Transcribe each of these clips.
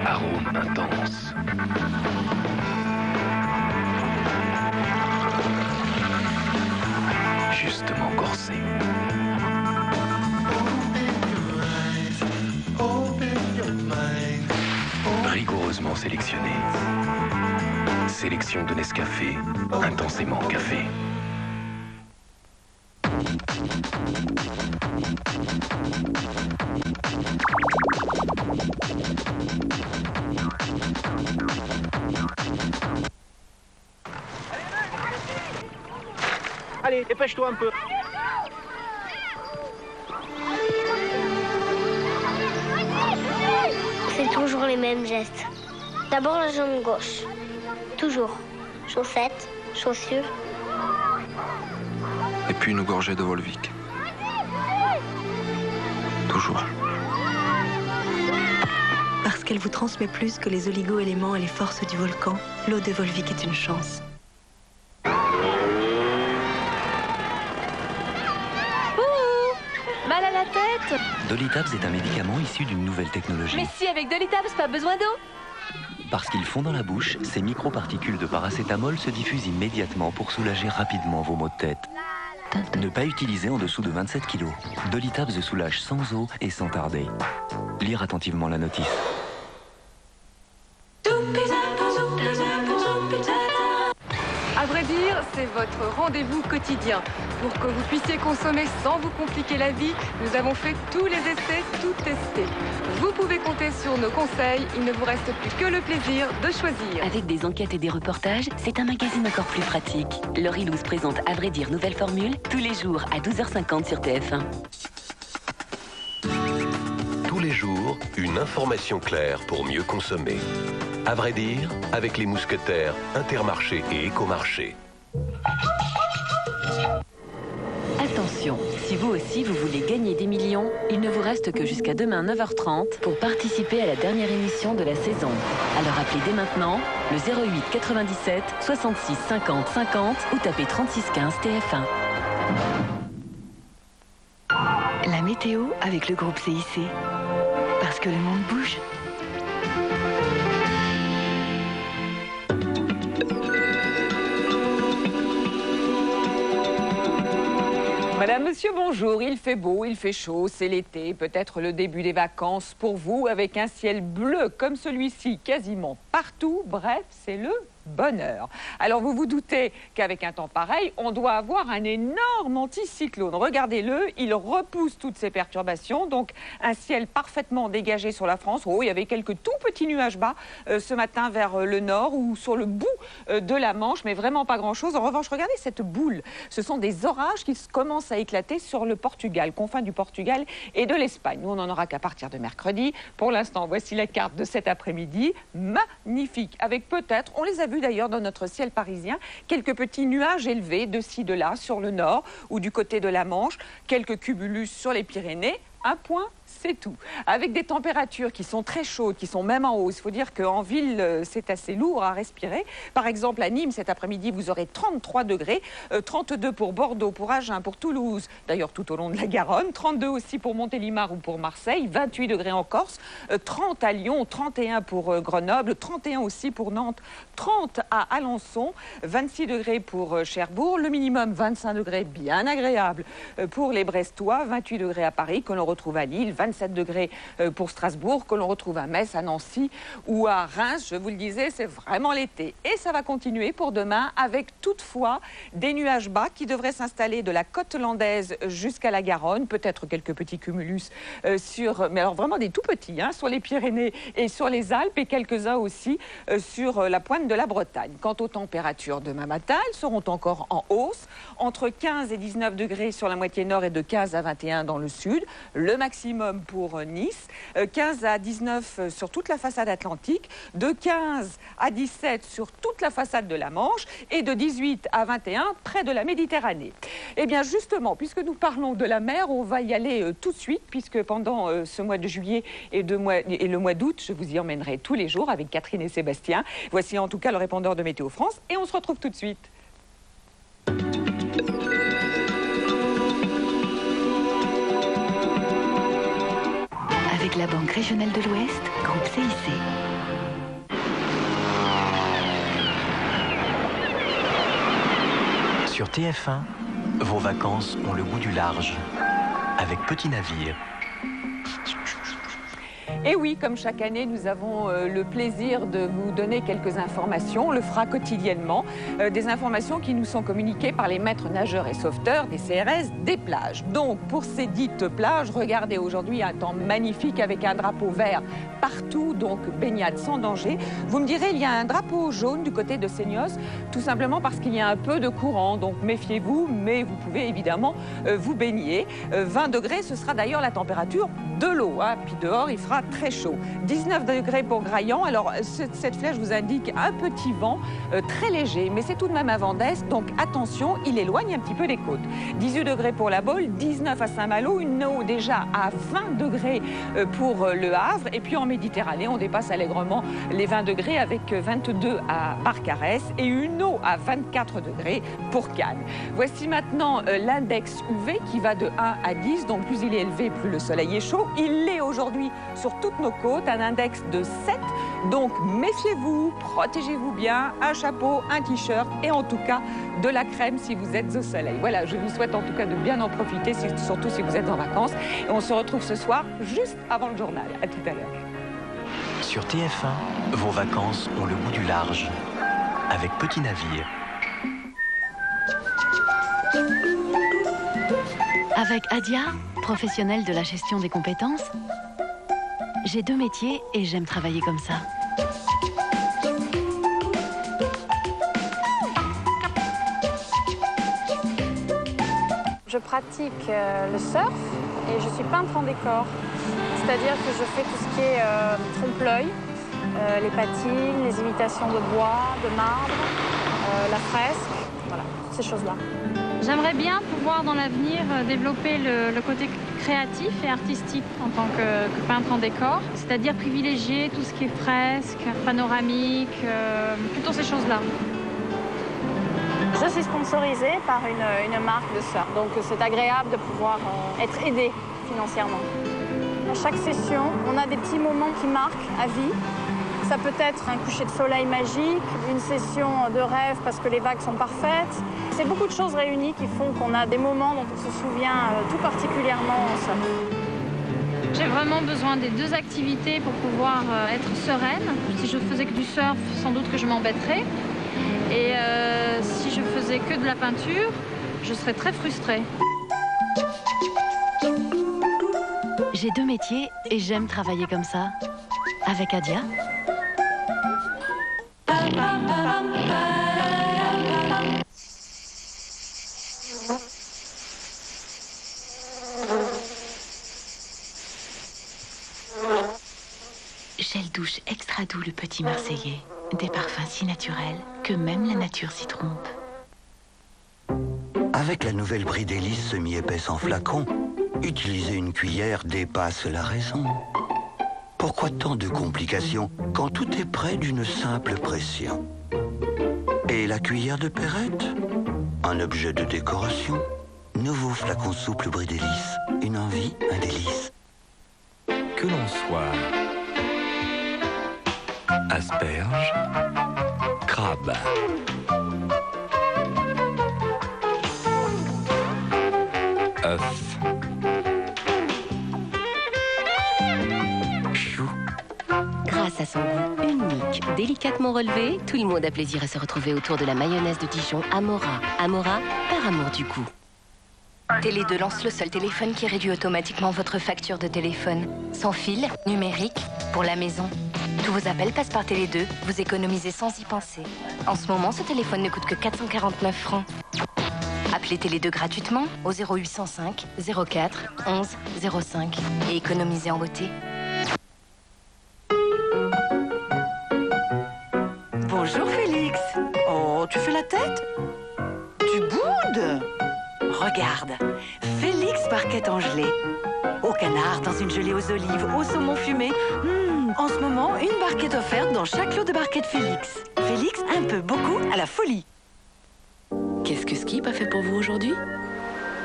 Arôme intense. Justement corsé. Rigoureusement sélectionné. Sélection de Nescafé, intensément café. Allez, dépêche-toi un peu. C'est toujours les mêmes gestes. D'abord la jambe gauche. Toujours. Chaussettes, chaussures. Et puis une gorgée de Volvic. Toujours. Parce qu'elle vous transmet plus que les oligo-éléments et les forces du volcan, l'eau de Volvic est une chance. Mal à la tête? Dolitabs est un médicament issu d'une nouvelle technologie. Mais si, avec Dolitabs, pas besoin d'eau. Parce qu'ils font dans la bouche, ces microparticules de paracétamol se diffusent immédiatement pour soulager rapidement vos maux de tête. Ne pas utiliser en dessous de 27 kg. Dolitabs soulage sans eau et sans tarder. Lire attentivement la notice. À vrai dire, c'est votre rendez-vous quotidien. Pour que vous puissiez consommer sans vous compliquer la vie, nous avons fait tous les essais, tout testé. Vous pouvez compter sur nos conseils, il ne vous reste plus que le plaisir de choisir. Avec des enquêtes et des reportages, c'est un magazine encore plus pratique. Laurie Louse présente À vrai dire, nouvelle formule, tous les jours à 12h50 sur TF1. Tous les jours, une information claire pour mieux consommer. À vrai dire, avec les mousquetaires Intermarché et Écomarché. Attention, si vous aussi vous voulez gagner des millions, il ne vous reste que jusqu'à demain 9h30 pour participer à la dernière émission de la saison. Alors appelez dès maintenant le 08 97 66 50 50 ou tapez 36 15 TF1. La météo avec le groupe CIC. Parce que le monde bouge. Madame, monsieur, bonjour. Il fait beau, il fait chaud, c'est l'été, peut-être le début des vacances pour vous, avec un ciel bleu comme celui-ci quasiment partout. Bref, c'est le bonheur. Alors vous vous doutez qu'avec un temps pareil, on doit avoir un énorme anticyclone. Regardez-le, il repousse toutes ces perturbations, donc un ciel parfaitement dégagé sur la France. Oh, il y avait quelques tout petits nuages bas ce matin vers le nord ou sur le bout de la Manche, mais vraiment pas grand-chose. En revanche, regardez cette boule. Ce sont des orages qui commencent à éclater sur le Portugal, confins du Portugal et de l'Espagne. Nous, on n'en aura qu'à partir de mercredi. Pour l'instant, voici la carte de cet après-midi. Magnifique, avec peut-être, on les a vus d'ailleurs dans notre ciel parisien, quelques petits nuages élevés de ci, de là, sur le nord ou du côté de la Manche, quelques cumulus sur les Pyrénées. Un point, c'est tout. Avec des températures qui sont très chaudes, qui sont même en hausse. Il faut dire qu'en ville, c'est assez lourd à respirer. Par exemple, à Nîmes, cet après-midi, vous aurez 33 degrés, 32 pour Bordeaux, pour Agen, pour Toulouse, d'ailleurs tout au long de la Garonne, 32 aussi pour Montélimar ou pour Marseille, 28 degrés en Corse, 30 à Lyon, 31 pour Grenoble, 31 aussi pour Nantes, 30 à Alençon, 26 degrés pour Cherbourg, le minimum 25 degrés bien agréable pour les Brestois, 28 degrés à Paris, que l'on retrouve à Lille, 27 degrés pour Strasbourg, que l'on retrouve à Metz, à Nancy ou à Reims. Je vous le disais, c'est vraiment l'été. Et ça va continuer pour demain avec toutefois des nuages bas qui devraient s'installer de la côte landaise jusqu'à la Garonne. Peut-être quelques petits cumulus mais alors vraiment des tout petits, hein, sur les Pyrénées et sur les Alpes et quelques-uns aussi sur la pointe de la Bretagne. Quant aux températures demain matin, elles seront encore en hausse, entre 15 et 19 degrés sur la moitié nord et de 15 à 21 dans le sud. Le maximum pour Nice, 15 à 19 sur toute la façade atlantique, de 15 à 17 sur toute la façade de la Manche et de 18 à 21 près de la Méditerranée. Eh bien justement, puisque nous parlons de la mer, on va y aller tout de suite, puisque pendant ce mois de juillet et le mois d'août, je vous y emmènerai tous les jours avec Catherine et Sébastien. Voici en tout cas le répondeur de Météo France et on se retrouve tout de suite. Avec la Banque Régionale de l'Ouest, groupe CIC. Sur TF1, vos vacances ont le goût du large, avec Petit Navire. Et oui, comme chaque année, nous avons le plaisir de vous donner quelques informations. On le fera quotidiennement. Des informations qui nous sont communiquées par les maîtres nageurs et sauveteurs des CRS des plages. Donc, pour ces dites plages, regardez aujourd'hui un temps magnifique avec un drapeau vert partout, donc baignade sans danger. Vous me direz, il y a un drapeau jaune du côté de Seignos, tout simplement parce qu'il y a un peu de courant. Donc, méfiez-vous, mais vous pouvez évidemment vous baigner. 20 degrés, ce sera d'ailleurs la température de l'eau. Hein. Puis dehors, il fera très chaud. 19 degrés pour Graillan. Alors, cette flèche vous indique un petit vent très léger, mais c'est tout de même un vent d'est, donc attention, il éloigne un petit peu des côtes. 18 degrés pour La Baule, 19 à Saint-Malo, une eau déjà à 20 degrés pour Le Havre, et puis en Méditerranée, on dépasse allègrement les 20 degrés avec 22 à Barcarès et une eau à 24 degrés pour Cannes. Voici maintenant l'index UV qui va de 1 à 10, donc plus il est élevé, plus le soleil est chaud. Il l'est aujourd'hui sur toutes nos côtes, un index de 7, donc méfiez-vous, protégez-vous bien, un chapeau, un t-shirt et en tout cas de la crème si vous êtes au soleil. Voilà, je vous souhaite en tout cas de bien en profiter, surtout si vous êtes en vacances. Et on se retrouve ce soir juste avant le journal. À tout à l'heure. Sur TF1, vos vacances ont le goût du large, avec Petit Navire. Avec Adia, professionnelle de la gestion des compétences, j'ai 2 métiers et j'aime travailler comme ça. Je pratique le surf et je suis peintre en décor. C'est-à-dire que je fais tout ce qui est trompe-l'œil, les patines, les imitations de bois, de marbre, la fresque, voilà, toutes ces choses-là. J'aimerais bien pouvoir dans l'avenir développer le côté créatif et artistique en tant que peintre en décor, c'est-à-dire privilégier tout ce qui est fresque, panoramique, plutôt ces choses-là. Je suis sponsorisée par une marque de surf, donc c'est agréable de pouvoir être aidée financièrement. À chaque session, on a des petits moments qui marquent à vie. Ça peut être un coucher de soleil magique, une session de rêve parce que les vagues sont parfaites. C'est beaucoup de choses réunies qui font qu'on a des moments dont on se souvient tout particulièrement en surf. J'ai vraiment besoin des 2 activités pour pouvoir être sereine. Si je faisais que du surf, sans doute que je m'embêterais. Et si je faisais que de la peinture, je serais très frustrée. J'ai 2 métiers et j'aime travailler comme ça. Avec Adia. Gel douche extra doux le petit Marseillais. Des parfums si naturels que même la nature s'y trompe. Avec la nouvelle brie d'hélice semi-épaisse en flacon, utiliser une cuillère dépasse la raison. Pourquoi tant de complications quand tout est près d'une simple pression? Et la cuillère de Perrette? Un objet de décoration? Nouveau flacon souple brie d'hélice. Une envie, un délice. Que l'on soit asperge, crabe, œuf, chou. Grâce à son goût unique, délicatement relevé, tout le monde a plaisir à se retrouver autour de la mayonnaise de Dijon Amora. Amora, par amour du goût. Télé2 lance le seul téléphone qui réduit automatiquement votre facture de téléphone. Sans fil, numérique, pour la maison. Tous vos appels passent par Télé2, vous économisez sans y penser. En ce moment, ce téléphone ne coûte que 449 francs. Appelez Télé2 gratuitement au 0805 04 11 05 et économisez en beauté. Bonjour Félix. Oh, tu fais la tête? Tu boudes? Regarde, Félix barquette en gelée. Au canard, dans une gelée aux olives, au saumon fumé. En ce moment, une barquette offerte dans chaque lot de barquettes Félix. Félix, un peu, beaucoup, à la folie. Qu'est-ce que Skip a fait pour vous aujourd'hui?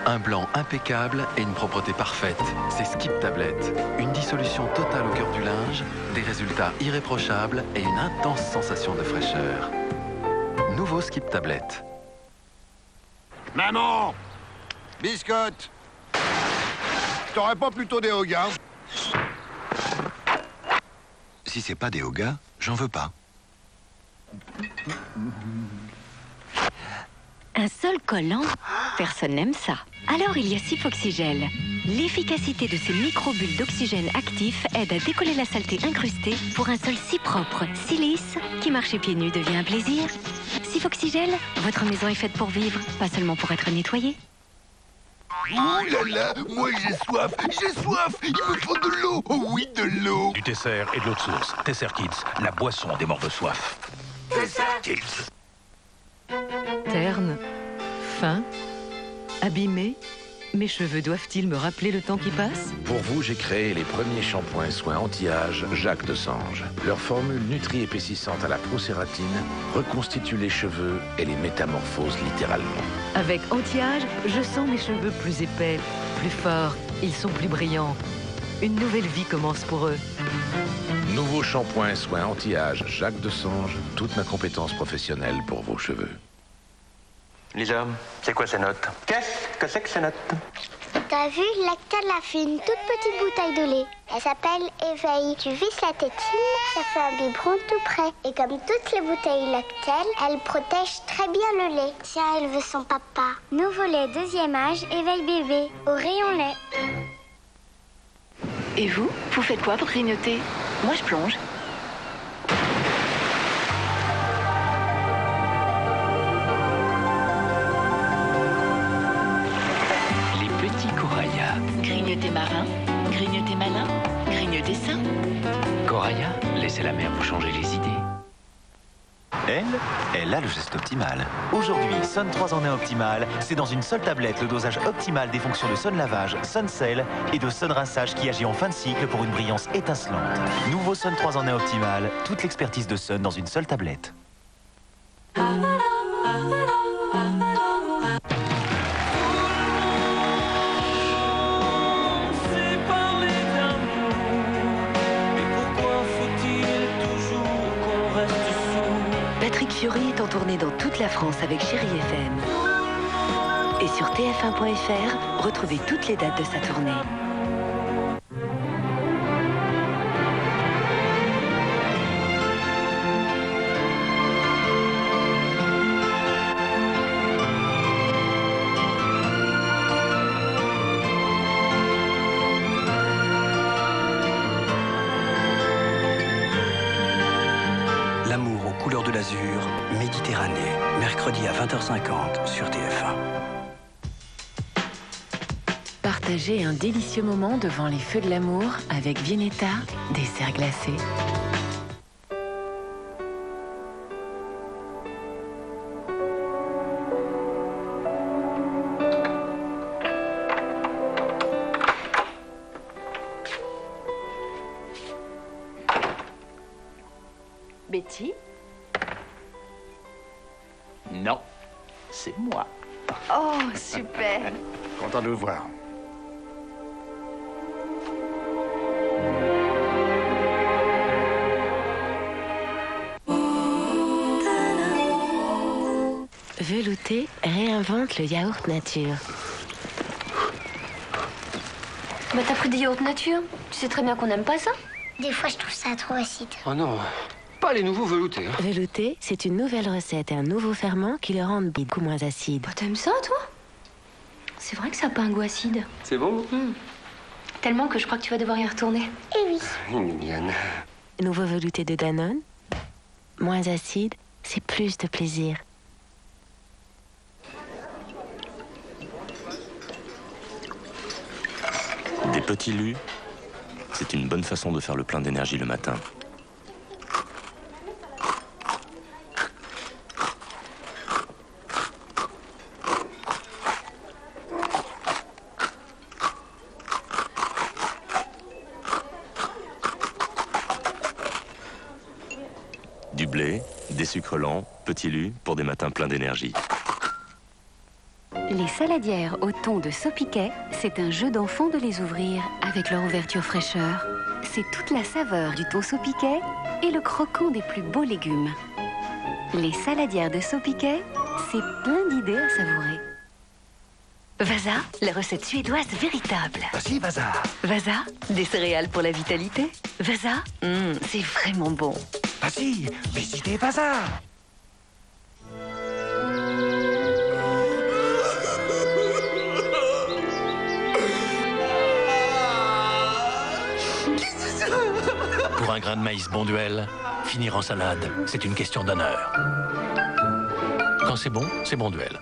Un blanc impeccable et une propreté parfaite. C'est Skip Tablette. Une dissolution totale au cœur du linge, des résultats irréprochables et une intense sensation de fraîcheur. Nouveau Skip Tablette. Maman! Biscotte! T'aurais pas plutôt des hogas? Si c'est pas des hogas, j'en veux pas. Un sol collant, personne n'aime ça. Alors il y a Sifoxygel. L'efficacité de ces microbules d'oxygène actifs aide à décoller la saleté incrustée pour un sol si propre, si lisse, qu'y marcher pieds nus devient un plaisir. Sifoxygel, votre maison est faite pour vivre, pas seulement pour être nettoyée. Ouh là là, moi j'ai soif, il me faut de l'eau, oh oui de l'eau. Du Tesser et de l'eau de source. Tesser Kids, la boisson des morts de soif. Tesser Kids. Terne, fin, abîmé. Mes cheveux doivent-ils me rappeler le temps qui passe? Pour vous, j'ai créé les premiers shampoings et soins anti-âge Jacques Desange. Leur formule nutri-épaississante à la procératine reconstitue les cheveux et les métamorphose littéralement. Avec anti-âge, je sens mes cheveux plus épais, plus forts. Ils sont plus brillants. Une nouvelle vie commence pour eux. Nouveau shampoing et soins anti-âge Jacques Desange. Toute ma compétence professionnelle pour vos cheveux. Lisa, c'est quoi ces notes? Qu'est-ce que c'est que ces notes? T'as vu, Lactel a fait une toute petite bouteille de lait. Elle s'appelle Éveil. Tu visses la tétine, ça fait un biberon tout près. Et comme toutes les bouteilles Lactel, elle protège très bien le lait. Tiens, elle veut son papa. Nouveau lait deuxième âge, Éveil bébé, au rayon lait. Et vous faites quoi pour grignoter? Moi, je plonge. Grignoter marin, grignoter malin, grignoter sain. Coraya, laissez la mer vous changer les idées. Elle a le geste optimal. Aujourd'hui, Sun 3 en 1 optimal, c'est dans une seule tablette le dosage optimal des fonctions de Sun lavage, Sun sel et de Sun rinçage qui agit en fin de cycle pour une brillance étincelante. Nouveau Sun 3 en 1 optimal, toute l'expertise de Sun dans une seule tablette. Patrick Fiori est en tournée dans toute la France avec Chérie FM. Et sur tf1.fr, retrouvez toutes les dates de sa tournée. L'amour aux couleurs de l'azur, Méditerranée, mercredi à 20h50 sur TF1. Partagez un délicieux moment devant les feux de l'amour avec Viennetta, dessert glacé. Betty? Non, c'est moi. Oh, super. Content de vous voir. Velouté réinvente le yaourt nature. Mais t'as pris des yaourts nature? Tu sais très bien qu'on n'aime pas ça. Des fois, je trouve ça trop acide. Oh non, pas les nouveaux veloutés. Hein. Velouté, c'est une nouvelle recette et un nouveau ferment qui le rendent beaucoup moins acide. Bah, t'aimes ça, toi? C'est vrai que ça n'a pas un goût acide. C'est bon? Tellement que je crois que tu vas devoir y retourner. Eh oui. Mignonne. Nouveau velouté de Danone. Moins acide, c'est plus de plaisir. Des petits lus, c'est une bonne façon de faire le plein d'énergie le matin. Du blé, des sucres lents, petits lus pour des matins pleins d'énergie. Les saladières au thon de Sopiquet, c'est un jeu d'enfant de les ouvrir avec leur ouverture fraîcheur. C'est toute la saveur du thon Sopiquet et le croquant des plus beaux légumes. Les saladières de Sopiquet, c'est plein d'idées à savourer. Vasa, la recette suédoise véritable. Vas-y, Vasa. Vasa, des céréales pour la vitalité. Vasa, c'est vraiment bon. Vas-y, visitez Vasa. Pour un grain de maïs bon duel, finir en salade, c'est une question d'honneur. Quand c'est bon duel.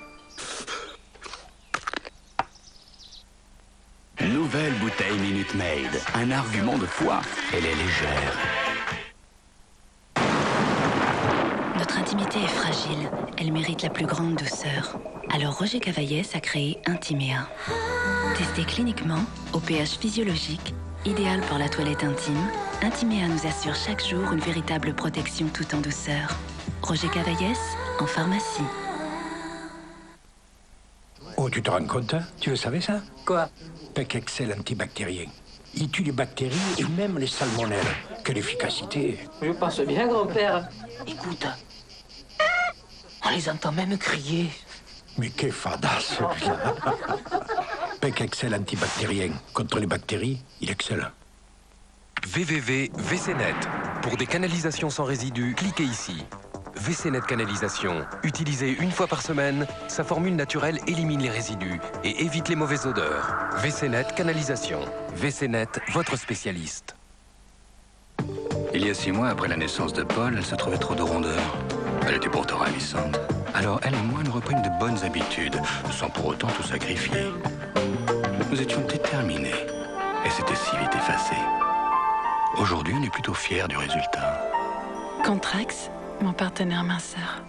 Nouvelle bouteille Minute Maid. Un argument de poids. Elle est légère. Notre intimité est fragile. Elle mérite la plus grande douceur. Alors Roger Cavaillès a créé Intimea. Testé cliniquement, au pH physiologique, idéal pour la toilette intime, Intimea nous assure chaque jour une véritable protection tout en douceur. Roger Cavaillès, en pharmacie. Oh, tu te rends compte, hein? Tu le savais ça? Quoi? Pec Excel antibactérien. Il tue les bactéries et même les salmonelles. Quelle efficacité! Je pense bien, grand-père. Écoute, on les entend même crier. Mais quelle fadasse, celui-là! Pec Excel antibactérien. Contre les bactéries, il est excellent. www.vcnet. Pour des canalisations sans résidus, cliquez ici. VCnet Canalisation. Utilisée une fois par semaine, sa formule naturelle élimine les résidus et évite les mauvaises odeurs. VCnet Canalisation. VCnet, votre spécialiste. Il y a 6 mois, après la naissance de Paul, elle se trouvait trop de rondeur. Elle était pourtant ravissante. Alors elle et moi, nous reprîmes de bonnes habitudes, sans pour autant tout sacrifier. Nous étions déterminés. Et c'était si vite effacé. Aujourd'hui, on est plutôt fiers du résultat. Contrax, mon partenaire minceur.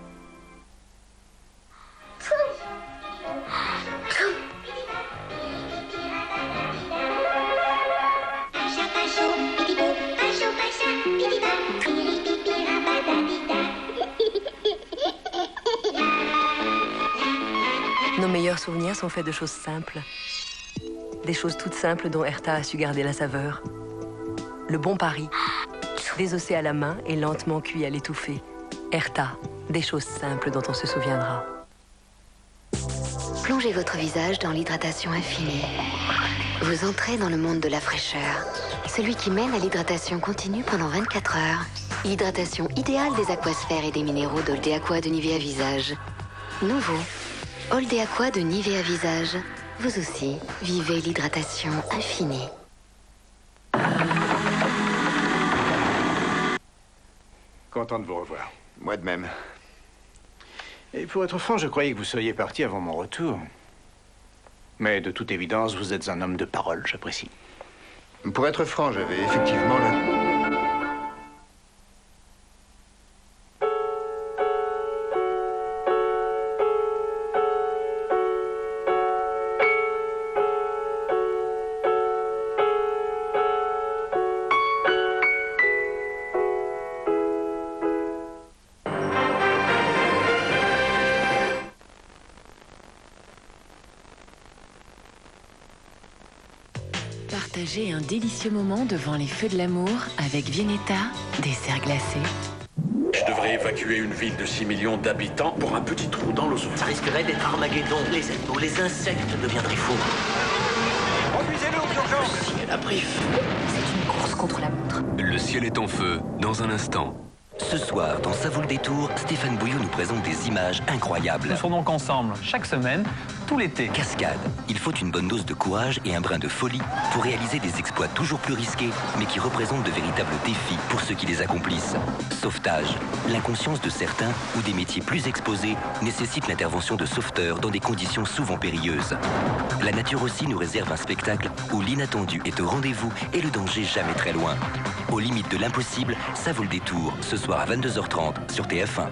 Nos meilleurs souvenirs sont faits de choses simples. Des choses toutes simples dont Herta a su garder la saveur. Le bon pari, désossé à la main et lentement cuit à l'étouffer. Herta, des choses simples dont on se souviendra. Plongez votre visage dans l'hydratation infinie. Vous entrez dans le monde de la fraîcheur. Celui qui mène à l'hydratation continue pendant 24 heures. L'hydratation idéale des aquasphères et des minéraux d'Old Aqua de Nivea Visage. Nouveau, Old Aqua de Nivea Visage. Vous aussi, vivez l'hydratation infinie. Content de vous revoir. Moi de même. Et pour être franc, je croyais que vous seriez parti avant mon retour. Mais de toute évidence, vous êtes un homme de parole, j'apprécie. Pour être franc, j'avais effectivement le... Partagez un délicieux moment devant les feux de l'amour avec Viennetta, dessert glacé. Je devrais évacuer une ville de 6 millions d'habitants pour un petit trou dans l'ozone. Ça risquerait d'être Armageddon. Les animaux, les insectes deviendraient fous. Conduisez-le aux urgences. Signer la brief. C'est une course contre la montre. Le ciel est en feu, dans un instant. Ce soir, dans Ça vaut le détour, Stéphane Bouillot nous présente des images incroyables. Nous serons donc ensemble, chaque semaine, tout l'été. Cascade. Il faut une bonne dose de courage et un brin de folie pour réaliser des exploits toujours plus risqués, mais qui représentent de véritables défis pour ceux qui les accomplissent. Sauvetage. L'inconscience de certains ou des métiers plus exposés nécessite l'intervention de sauveteurs dans des conditions souvent périlleuses. La nature aussi nous réserve un spectacle où l'inattendu est au rendez-vous et le danger jamais très loin. Aux limites de l'impossible, Ça vaut le détour, ce soir à 22h30 sur TF1.